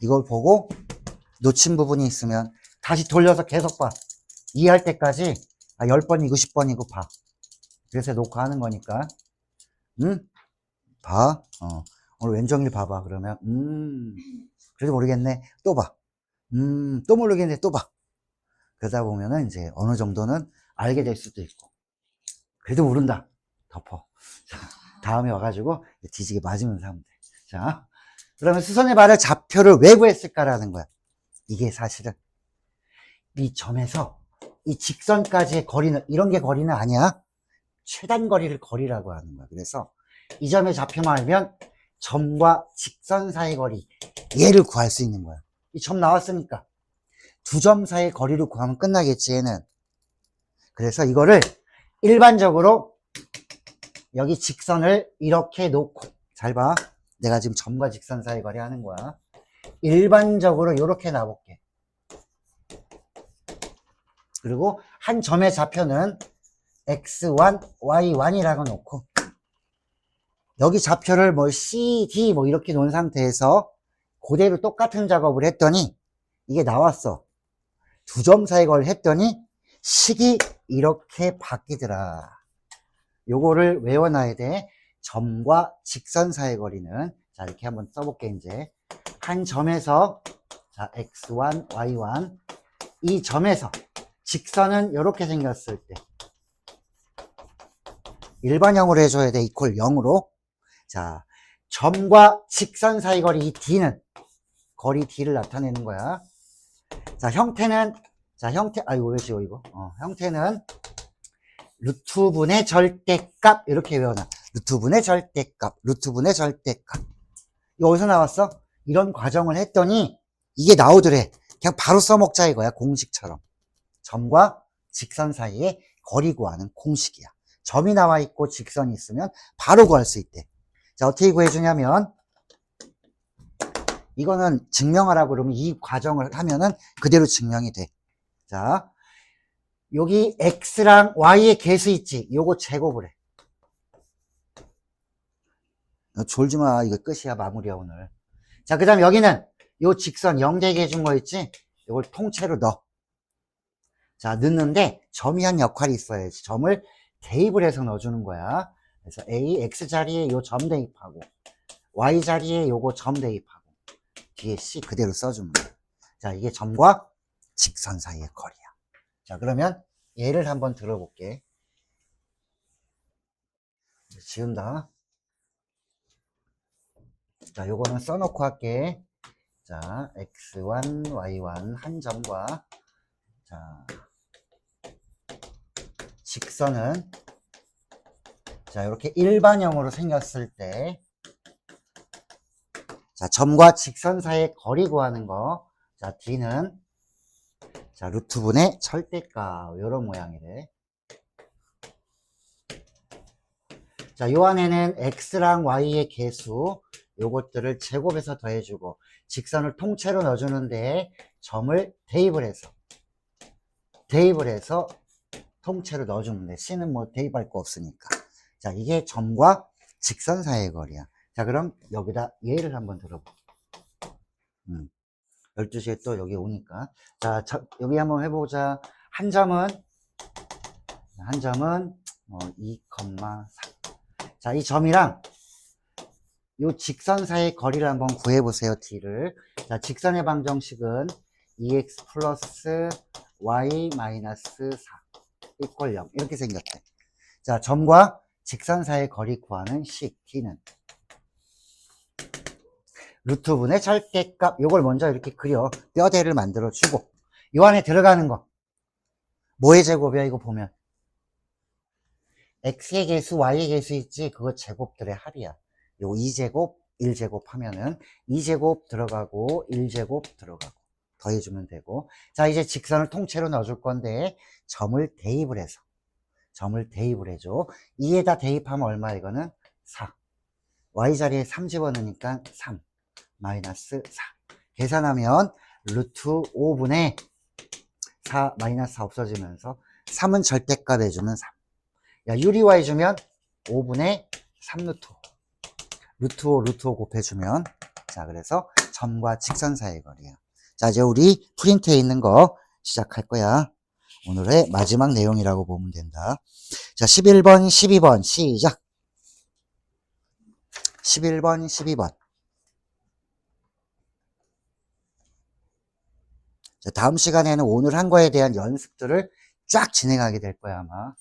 이걸 보고 놓친 부분이 있으면 다시 돌려서 계속 봐. 이해할 때까지 10번이고 10번이고 봐. 그래서 놓고 하는 거니까. 응? 봐. 오늘 왼종일 봐봐. 그러면 그래도 모르겠네. 또 봐. 또 모르겠네. 또 봐. 그러다 보면은 이제 어느 정도는 알게 될 수도 있고. 그래도 모른다. 덮어. 자, 다음에 와가지고 뒤지게 맞으면서 하면 돼. 자, 그러면 수선의 발의 좌표를 왜 구했을까라는 거야. 이게 사실은 이 점에서 이 직선까지의 거리는 이런 게 거리는 아니야. 최단 거리를 거리라고 하는 거야. 그래서 이 점의 좌표만 알면 점과 직선 사이 거리, 얘를 구할 수 있는 거야. 이 점 나왔으니까 두 점 사이 거리를 구하면 끝나겠지, 얘는. 그래서 이거를 일반적으로 여기 직선을 이렇게 놓고, 잘 봐. 내가 지금 점과 직선 사이 거리 하는 거야. 일반적으로 이렇게 놔볼게. 그리고 한 점의 좌표는 x1, y1이라고 놓고, 여기 좌표를 뭐 C, D 뭐 이렇게 놓은 상태에서 그대로 똑같은 작업을 했더니 이게 나왔어. 두 점 사이 걸 했더니 식이 이렇게 바뀌더라. 요거를 외워놔야 돼. 점과 직선 사이 거리는, 자, 이렇게 한번 써볼게, 이제. 한 점에서, 자, x1, y1. 이 점에서 직선은 이렇게 생겼을 때 일반형으로 해줘야 돼. 이퀄 0으로. 자, 점과 직선 사이 거리 이 D는 거리 D를 나타내는 거야. 자, 형태는, 자, 아이고, 왜 지워, 이거? 형태는 루트분의 절대값, 이렇게 외워놔. 루트분의 절대값, 루트분의 절대값. 이거 어디서 나왔어? 이런 과정을 했더니 이게 나오더래. 그냥 바로 써먹자 이거야, 공식처럼. 점과 직선 사이의 거리 구하는 공식이야. 점이 나와 있고 직선이 있으면 바로 구할 수 있대. 자, 어떻게 구해주냐면, 이거는 증명하라고 그러면 이 과정을 하면은 그대로 증명이 돼. 자, 여기 x랑 y의 개수 있지? 요거 제곱을 해. 졸지 마. 이거 끝이야. 마무리야, 오늘. 자, 그 다음 여기는 요 직선 0대게 해준 거 있지? 요걸 통째로 넣어. 자, 넣는데 점이 한 역할이 있어야지. 점을 대입을 해서 넣어주는 거야. 그래서 A, X 자리에 요 점 대입하고, Y 자리에 요거 점 대입하고, 뒤에 C 그대로 써주면 돼. 자, 이게 점과 직선 사이의 거리야. 자, 그러면 예를 한번 들어볼게. 지운다. 자, 요거는 써놓고 할게. 자, x1, y1 한 점과, 자, 직선은, 자, 이렇게 일반형으로 생겼을 때, 자, 점과 직선 사이의 거리 구하는 거. 자, D는, 자, 루트분의 절대값. 요런 모양이래. 자, 요 안에는 x랑 y의 개수, 요것들을 제곱해서 더해주고, 직선을 통째로 넣어주는데, 점을 대입을 해서 통째로 넣어주면 돼. C는 뭐 대입할 거 없으니까. 자, 이게 점과 직선 사이의 거리야. 자, 그럼 여기다 예를 한번 들어볼게. 12시에 또 여기 오니까. 자, 여기 한번 해보자. 한 점은 2,4. 자, 이 점이랑 요 직선 사이의 거리를 한번 구해보세요, D를. 자, 직선의 방정식은 2x 플러스 y 마이너스 4 이퀄 0. 이렇게 생겼대. 자, 점과 직선 사이의 거리 구하는 식, D는 루트분의 절대값. 요걸 먼저 이렇게 그려. 뼈대를 만들어주고. 요 안에 들어가는 거. 뭐의 제곱이야, 이거 보면. x의 개수, y의 개수 있지? 그거 제곱들의 합이야. 요 2제곱, 1제곱 하면은 2제곱 들어가고 1제곱 들어가고 더해주면 되고. 자, 이제 직선을 통째로 넣어줄 건데 점을 대입을 해줘. 2에다 대입하면 얼마? 이거는 4. y 자리에 3 집어넣으니까 3 마이너스 4. 계산하면 루트 5분의 4 마이너스 4 없어지면서 3은 절대값 해주면 3. 야, 유리와 해주면 5분의 3 루트 5. 루트 5, 루트 5 곱해주면, 자, 그래서 점과 직선 사이의 거리야. 자, 이제 우리 프린트에 있는 거 시작할 거야. 오늘의 마지막 내용이라고 보면 된다. 자, 11번, 12번 시작. 11번, 12번. 자, 다음 시간에는 오늘 한 거에 대한 연습들을 쫙 진행하게 될 거야, 아마.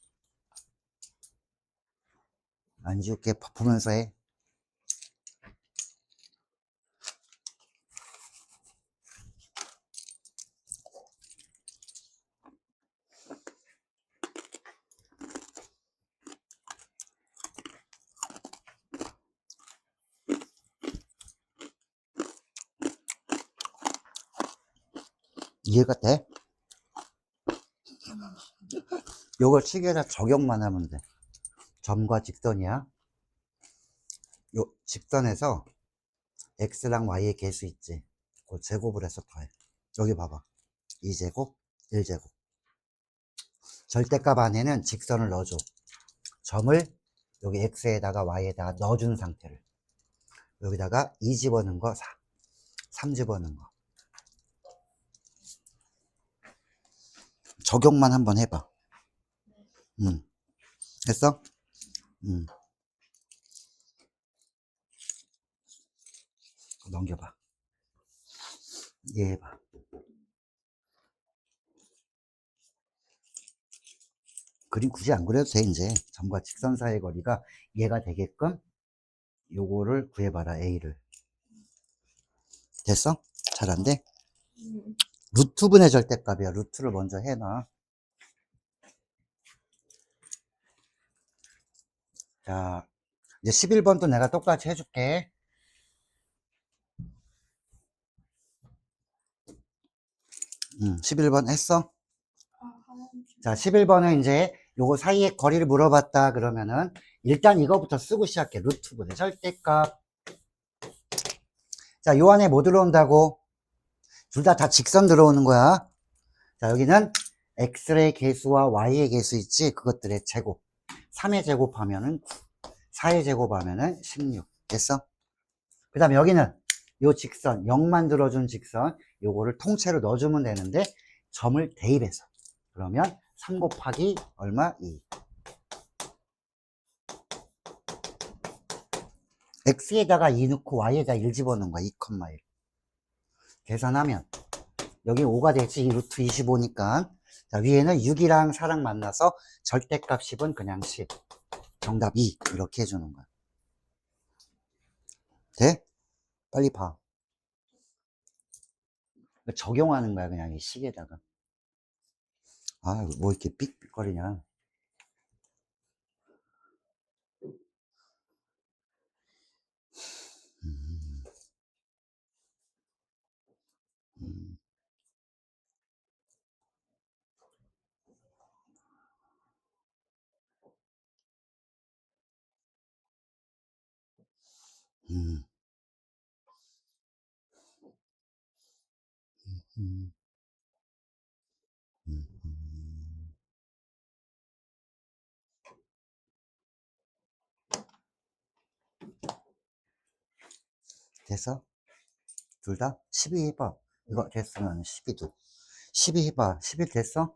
안 지울게, 보면서 해. 이해가 돼? 요걸 식에다 적용만 하면 돼. 점과 직선이야. 요 직선에서 x랑 y의 개수 있지. 그걸 제곱을 해서 더해. 여기 봐봐. 2제곱, 1제곱. 절대값 안에는 직선을 넣어줘. 점을 여기 x에다가 y에다가 넣어준 상태를. 여기다가 2 집어넣은 거 4. 3 집어넣은 거. 적용만 한번 해봐. 됐어? 넘겨봐. 이해해봐. 그림 굳이 안 그려도 돼, 이제. 점과 직선 사이의 거리가 얘가 되게끔 요거를 구해봐라, A를. 됐어? 잘 안 돼? 루트분의 절대값이야. 루트를 먼저 해놔. 자, 이제 11번도 내가 똑같이 해줄게. 11번 했어? 자, 11번은 이제 요거 사이의 거리를 물어봤다 그러면은 일단 이거부터 쓰고 시작해. 루트분의 절대값. 자, 요 안에 뭐 들어온다고? 둘 다 직선 들어오는 거야. 자, 여기는 x의 개수와 y의 개수 있지? 그것들의 제곱. 3의 제곱하면은 4의 제곱하면은 16. 됐어? 그 다음에 여기는 요 직선, 0만 들어준 직선, 요거를 통째로 넣어주면 되는데 점을 대입해서. 그러면 3 곱하기 얼마? 2. x에다가 2 넣고 y에다 1 집어넣은 거야. 2,1. 계산하면 여기 5가 되지. 이 루트 25니까. 자, 위에는 6이랑 4랑 만나서 절대값 10은 그냥 10. 정답 2. 이렇게 해주는 거야. 돼? 빨리 봐. 적용하는 거야, 그냥 이 식에다가. 아, 뭐 이렇게 삑삑거리냐. 음, 음, 음, 음, 음. 됐어? 둘 다? 12 해봐. 이거 됐으면 12도. 12 해봐. 11 됐어?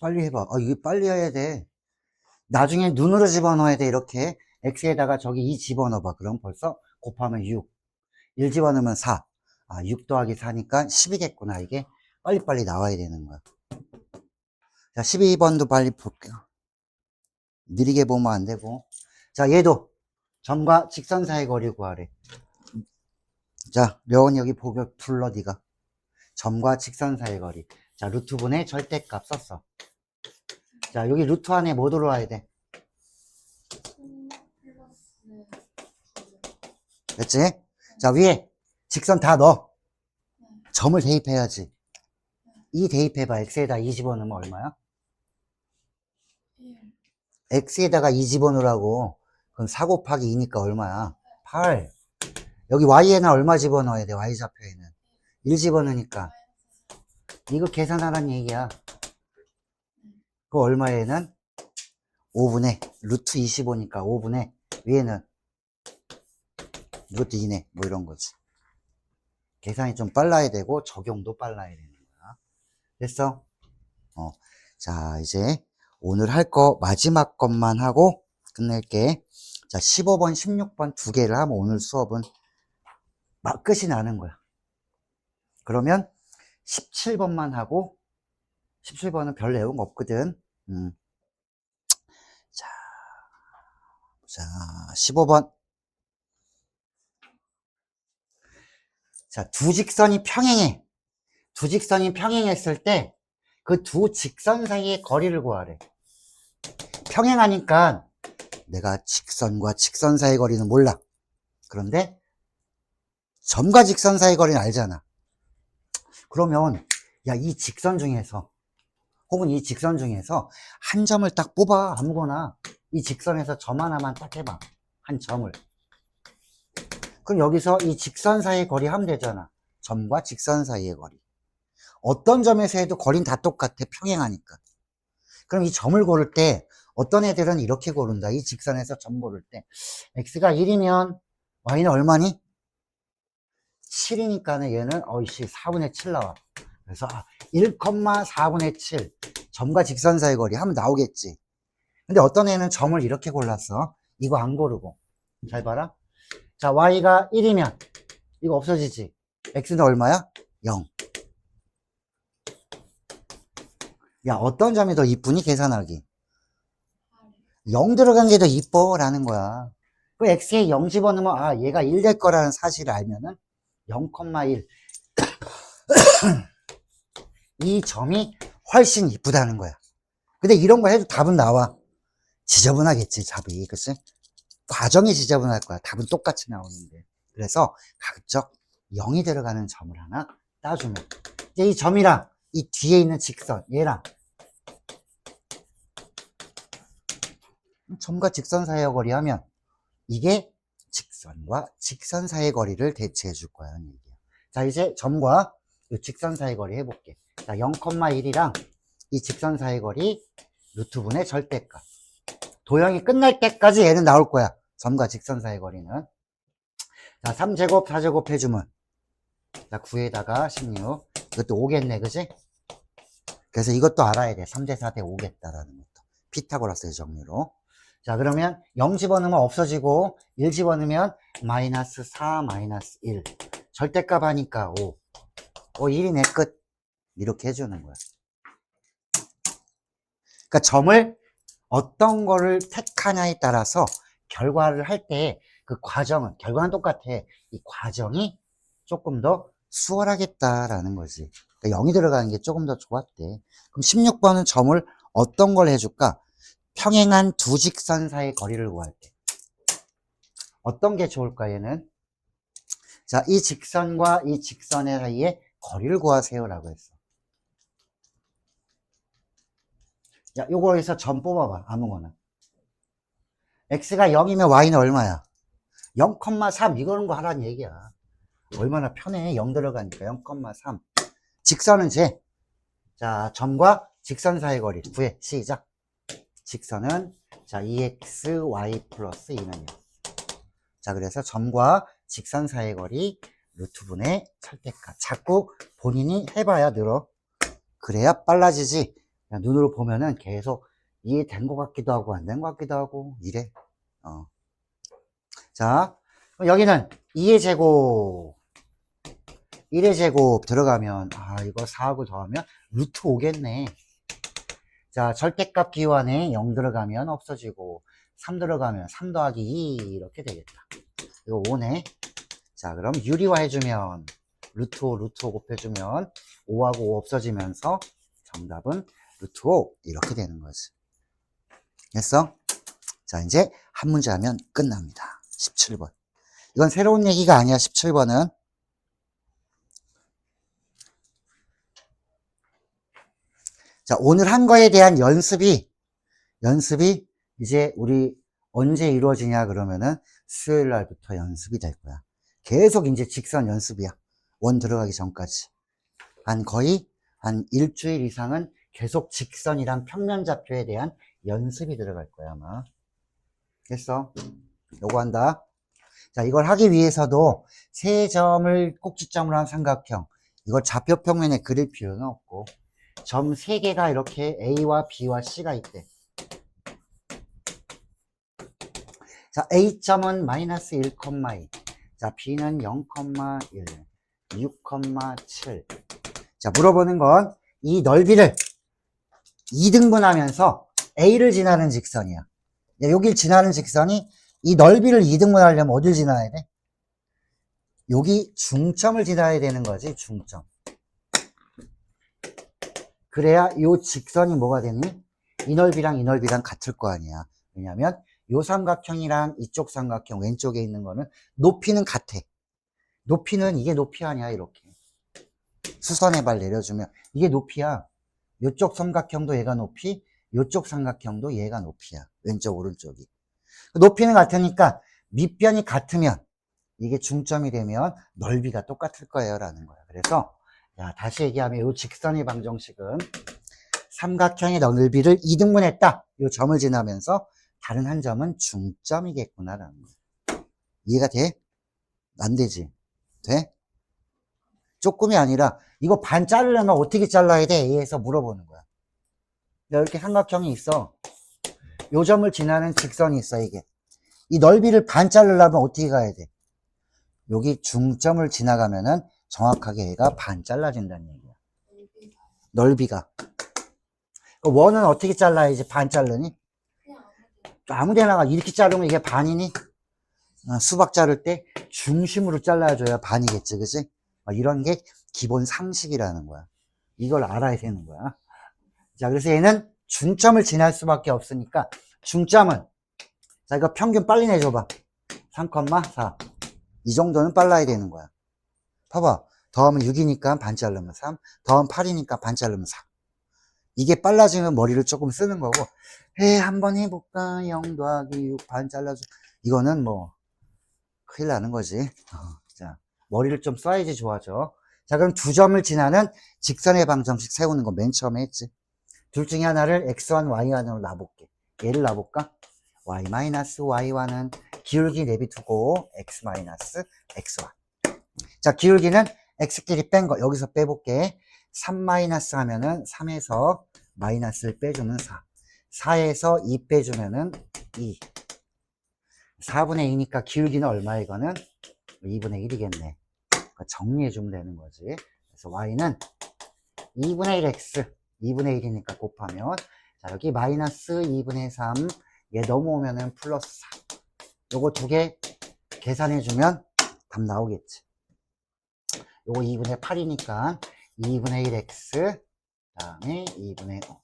빨리 해봐. 아, 이게 빨리 해야 돼. 나중에 눈으로 집어넣어야 돼, 이렇게. x에다가 저기 2 집어넣어봐. 그럼 벌써 곱하면 6. 1 집어넣으면 4. 아, 6 더하기 4니까 10이겠구나, 이게. 빨리빨리 나와야 되는 거야. 자, 12번도 빨리 볼게요. 느리게 보면 안 되고. 자, 얘도 점과 직선 사이 거리 구하래. 자, 려원 여기 보고 불러, 네가. 점과 직선 사이 거리. 자, 루트분의 절대값 썼어. 자, 여기 루트 안에 뭐 들어와야 돼? 됐지? 자, 위에 직선 다 넣어. 점을 대입해야지. 2 대입해봐. x에다 2 집어넣으면 얼마야? x에다가 2 집어넣으라고. 그럼 4 곱하기 2니까 얼마야? 8. 여기 y에는 얼마 집어넣어야 돼? y좌표에는 1 집어넣으니까 이거 계산하라는 얘기야. 그 얼마에는? 5분의 루트 25니까 5분의 위에는 루트 2네. 뭐 이런 거지. 계산이 좀 빨라야 되고 적용도 빨라야 되는 거야. 됐어? 자, 이제 오늘 할 거 마지막 것만 하고 끝낼게. 자, 15번, 16번 두 개를 하면 오늘 수업은 막 끝이 나는 거야. 그러면 17번만 하고 17번은 별 내용 없거든. 자, 자, 15번. 자, 두 직선이 평행해. 두 직선이 평행했을 때 그 두 직선 사이의 거리를 구하래. 평행하니까 내가 직선과 직선 사이의 거리는 몰라. 그런데 점과 직선 사이의 거리는 알잖아. 그러면 야, 이 직선 중에서, 혹은 이 직선 중에서 한 점을 딱 뽑아. 아무거나. 이 직선에서 점 하나만 딱 해봐. 한 점을. 그럼 여기서 이 직선 사이의 거리 하면 되잖아. 점과 직선 사이의 거리. 어떤 점에서 해도 거리는 다 똑같아. 평행하니까. 그럼 이 점을 고를 때 어떤 애들은 이렇게 고른다. 이 직선에서 점 고를 때 x가 1이면 y는 얼마니? 7이니까는 얘는 어이씨 4분의 7 나와. 그래서 1,4분의 7 점과 직선 사이 거리 하면 나오겠지. 근데 어떤 애는 점을 이렇게 골랐어. 이거 안 고르고. 잘 봐라. 자, y가 1이면 이거 없어지지. x는 얼마야? 0. 야, 어떤 점이 더 이쁘니? 계산하기. 0 들어간 게 더 이뻐 라는 거야. 그 x에 0 집어넣으면 얘가 1 될 거라는 사실을 알면은 0,1 이 점이 훨씬 이쁘다는 거야. 근데 이런 거 해도 답은 나와. 지저분하겠지, 답이. 그치? 과정이 지저분할 거야. 답은 똑같이 나오는데. 그래서 가급적 0이 들어가는 점을 하나 따주면. 이제 이 점이랑 이 뒤에 있는 직선, 얘랑 점과 직선 사이의 거리 하면 이게 직선과 직선 사이의 거리를 대체해 줄 거야. 자, 이제 점과 이 직선 사이의 거리 해볼게. 자, 0,1이랑 이 직선 사이의 거리 루트분의 절대값. 도형이 끝날 때까지 얘는 나올 거야. 점과 직선 사이의 거리는. 자, 3제곱, 4제곱 해주면. 자, 9에다가 16. 이것도 5겠네, 그지? 그래서 이것도 알아야 돼. 3대 4대 5겠다라는 것도. 피타고라스의 정리로. 자, 그러면 0 집어넣으면 없어지고, 1 집어넣으면 마이너스 4, 마이너스 1. 절대값 하니까 5. 1이 내 끝. 이렇게 해주는 거야. 그러니까 점을 어떤 거를 택하냐에 따라서 결과를 할 때 그 과정은, 결과는 똑같아. 이 과정이 조금 더 수월하겠다라는 거지. 그러니까 0이 들어가는 게 조금 더 좋았대. 그럼 16번은 점을 어떤 걸 해줄까? 평행한 두 직선 사이의 거리를 구할 때. 어떤 게 좋을까, 얘는? 자, 이 직선과 이 직선의 사이에 거리를 구하세요라고 했어. 야, 요거에서 점 뽑아봐. 아무거나. x가 0이면 y는 얼마야? 0,3 이거는 거 하라는 얘기야. 얼마나 편해. 0 들어가니까 0,3. 직선은 제. 자, 점과 직선 사이의 거리 구해. 시작. 직선은 자 2xy 플러스 2는 0. 자, 그래서 점과 직선 사이의 거리 루트분의 절대값. 자꾸 본인이 해봐야 늘어. 그래야 빨라지지. 그냥 눈으로 보면은 계속 이해된 것 같기도 하고 안 된 것 같기도 하고 이래. 자, 여기는 2의 제곱 1의 제곱 들어가면 이거 4하고 더하면 루트 5겠네. 자, 절대값 기환에 0 들어가면 없어지고 3 들어가면 3 더하기 2 이렇게 되겠다. 이거 5네. 자, 그럼 유리화 해주면 루트 5 루트 5 곱해주면 5하고 5 없어지면서 정답은 루트 5 이렇게 되는 거지. 됐어? 자, 이제 한 문제 하면 끝납니다. 17번. 이건 새로운 얘기가 아니야. 17번은. 자, 오늘 한 거에 대한 연습이 이제 우리 언제 이루어지냐 그러면은 수요일 날부터 연습이 될 거야. 계속 이제 직선 연습이야. 원 들어가기 전까지. 거의 한 일주일 이상은 계속 직선이랑 평면좌표에 대한 연습이 들어갈 거야, 아마. 됐어? 요거 한다. 자, 이걸 하기 위해서도 세 점을 꼭지점으로 한 삼각형. 이걸 좌표 평면에 그릴 필요는 없고. 점 3개가 이렇게 A와 B와 C가 있대. 자, A점은 마이너스 1,2. 자, B는 0,1, 6,7. 자, 물어보는 건 이 넓이를 2등분하면서 A를 지나는 직선이야. 여길 지나는 직선이 이 넓이를 2등분하려면 어딜 지나야 돼? 여기 중점을 지나야 되는 거지, 중점. 그래야 이 직선이 뭐가 되니? 이 넓이랑 같을 거 아니야. 왜냐면 요 삼각형이랑 이쪽 삼각형 왼쪽에 있는 거는 높이는 같아. 높이는 이게 높이 아니야, 이렇게. 수선의 발 내려주면 이게 높이야. 이쪽 삼각형도 얘가 높이, 이쪽 삼각형도 얘가 높이야. 왼쪽 오른쪽이. 높이는 같으니까 밑변이 같으면 이게 중점이 되면 넓이가 똑같을 거예요 라는 거야. 그래서 자, 다시 얘기하면 이 직선의 방정식은 삼각형의 넓이를 2등분했다. 이 점을 지나면서 다른 한 점은 중점이겠구나 라는 거야. 이해가 돼? 안 되지? 돼? 조금이 아니라 이거 반 자르려면 어떻게 잘라야 돼? A에서 물어보는 거야. 이렇게 삼각형이 있어. 요 점을 지나는 직선이 있어 이게. 이 넓이를 반 자르려면 어떻게 가야 돼? 여기 중점을 지나가면은 정확하게 얘가 반 잘라진다는 얘기야. 넓이가. 원은 어떻게 잘라야지 반 자르니? 그냥 아무 데나가 이렇게 자르면 이게 반이니? 수박 자를 때 중심으로 잘라줘야 반이겠지, 그지? 이런 게 기본 상식이라는 거야. 이걸 알아야 되는 거야. 자, 그래서 얘는 중점을 지날 수밖에 없으니까 중점은 자, 이거 평균 빨리 내줘봐. 3,4. 이 정도는 빨라야 되는 거야. 봐봐. 더하면 6이니까 반 자르면 3. 더하면 8이니까 반 자르면 4. 이게 빨라지면 머리를 조금 쓰는 거고, 한번 해볼까? 0 더하기 6 반 잘라줘. 이거는 뭐, 큰일 나는 거지. 자, 머리를 좀 써야지 좋아져. 자, 그럼 두 점을 지나는 직선의 방정식 세우는 거 맨 처음에 했지. 둘 중에 하나를 x1, y1으로 놔볼게. 얘를 놔볼까? y-y1은 기울기 내비두고 x-x1. 자, 기울기는 x끼리 뺀 거 여기서 빼볼게. 3 마이너스 하면은 3에서 마이너스를 빼주면 4. 4에서 2 빼주면은 2. 4분의 2니까 기울기는 얼마 이거는? 2분의 1이겠네. 정리해주면 되는 거지. 그래서 y는 2분의 1x. 2분의 1이니까 곱하면 자, 여기 마이너스 2분의 3. 얘 넘어오면은 플러스 4. 요거 두 개 계산해주면 답 나오겠지. 요거 2분의 8이니까 2분의 1x 다음에 2분의 5.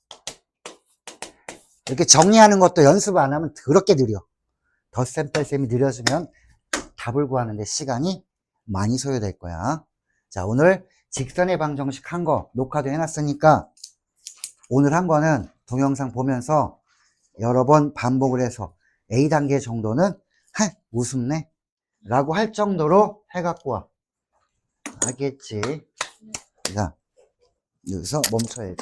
이렇게 정리하는 것도 연습 안 하면 더럽게 느려. 덧셈 뺄셈이 느려지면 답을 구하는데 시간이 많이 소요될 거야. 자, 오늘 직선의 방정식 한 거 녹화도 해놨으니까 오늘 한 거는 동영상 보면서 여러 번 반복을 해서 A단계 정도는 우습네 라고 할 정도로 해갖고 와. 알겠지? 자, 여기서 멈춰야지.